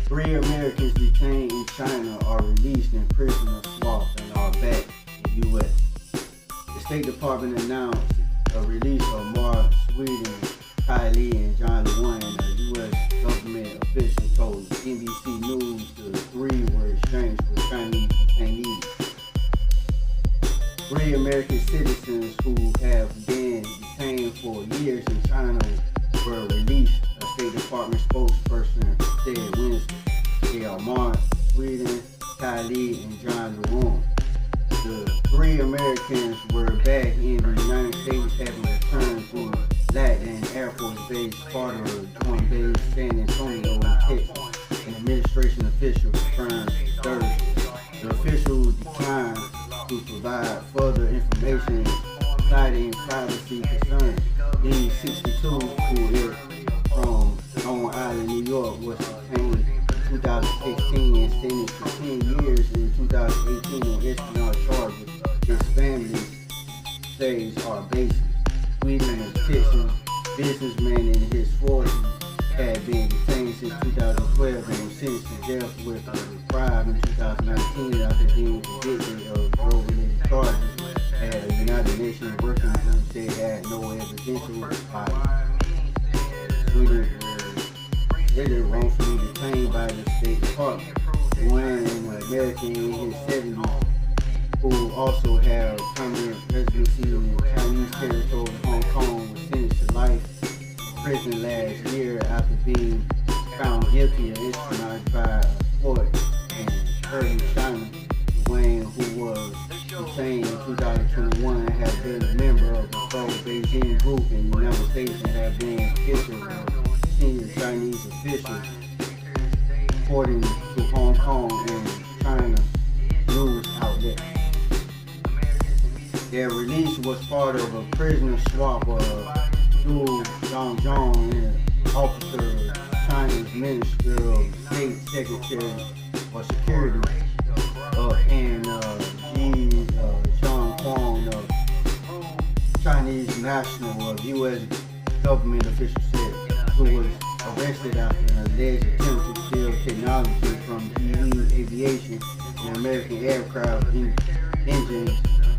Three Americans detained in China are released in prisoner swap and are back in the U.S. The State Department announced a release of Mark Sweden, Kylie, and John Lewan. A U.S. government official told NBC News the three were exchanged for Chinese detainees. Three American citizens who have been detained for years in China were released, a State Department spokesperson said Wednesday. They are Mark Sweden, Kylie, and John Lewan. The three Americans were back in the United States, having returned to Latin Air Force Base, Sparta Joint Base, San Antonio, in Texas. An administration official confirmed Thursday. The official declined to provide further information, citing privacy concerns. The 62, who is from Long Island, New York, was detained in 2016 and sentenced to 10 years in 2018 on espionage charges. His family says are baseless. Sweden, a Texas businessman in his 40s, had been detained since 2012 and was sentenced to death with a bribe in 2019 after being convicted of drug-related charges at a United Nations working group said had no evidential body. Sweden was wrongfully detained by the State Department. One, an American in his 70s, who also had permanent residency in Chinese territory in Hong Kong, was sentenced to life in prison last year after being found guilty of espionage by a court in early China. Wayne, who was detained in 2021, had been a member of the pro-Beijing group in the United States and had been official of senior Chinese officials, according to Hong Kong and China news outlet. Their release was part of a prisoner swap of Du Zhongzhong, an officer of China's Minister of State Secretary for Security, and Ji Xiangquan, Chinese national of U.S. government official said, who was arrested after an alleged attempt to steal technology from GE Aviation, an American aircraft engine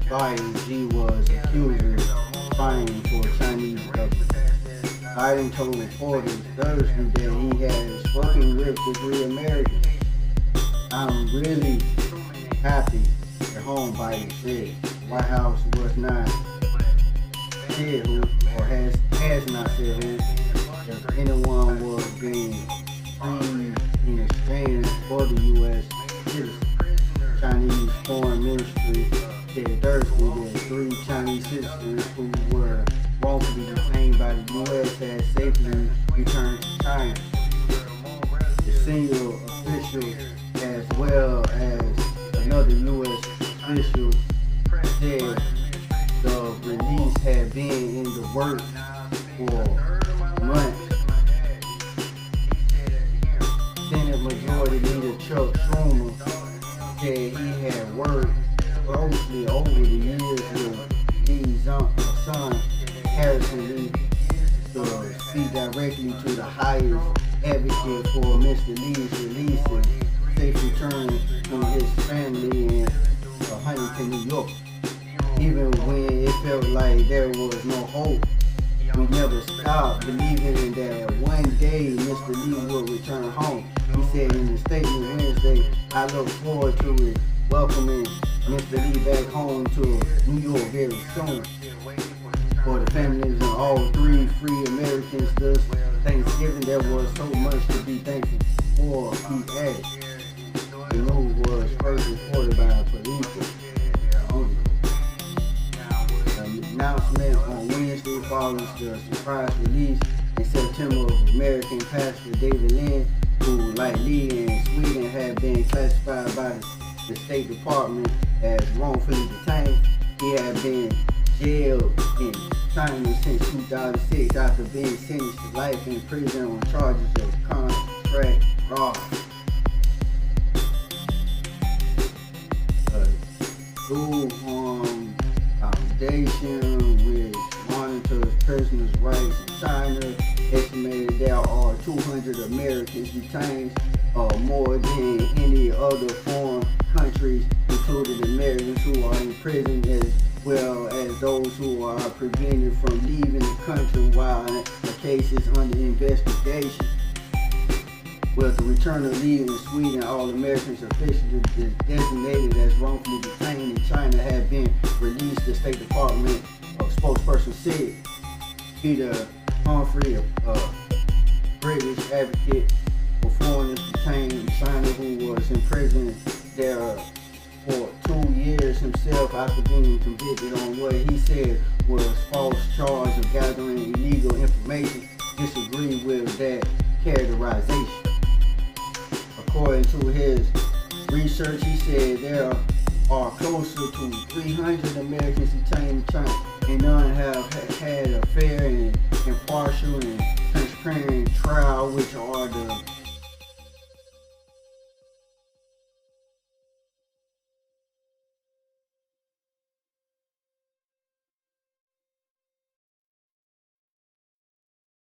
buyer. G was accused of spying for Chinese government. Biden told reporters Thursday that he had spoken with the three Americans. "I'm really happy at home," Biden said. The White House was not said who, or has not said who, if anyone was being freed in exchange for the U.S. citizen. Chinese Foreign Ministry said Thursday that three Chinese citizens who were wrongfully detained by the U.S. had safely returned to China. The senior official, as well as another U.S. official, said the release had been in the works for months. Senate Majority Leader Chuck Schumer said he had worked closely over the years with Lee's son, Harrison Lee, to speak directly to the highest advocate for Mr. Lee's release and safe return to his family in Huntington, New York. Even when it felt like there was no hope, we never stopped believing that one day Mr. Lee would return home. He said in a statement Wednesday, "I look forward to welcoming Mr. Lee back home to New York very soon." For the families of all three free Americans this Thanksgiving, there was so much to be thankful for, he added. The news was first reported by police. The announcement on Wednesday follows the surprise release in September of American pastor David Lynn, who, like Lee and Sweden, had been classified by the State Department as wrongfully detained. He had been jailed in China since 2006 after being sentenced to life in prison on charges of contract fraud. Blue Foundation, which monitors prisoners' rights in China, estimated there are 200 Americans detained more than any other foreign countries, including Americans who are in prison, as well as those who are prevented from leaving the country while a case is under investigation. With the return of leaving Sweden, all Americans officially designated as wrongfully detained in China have been released, the State Department spokesperson said. Peter Humphrey, a British advocate for foreigners detained in China who was in prison there for 2 years himself after being convicted on what he said was false charge of gathering illegal information, disagreed with that characterization. According to his research, he said there are closer to 300 Americans detained in China, and none have had a fair and impartial and transparent trial, which are the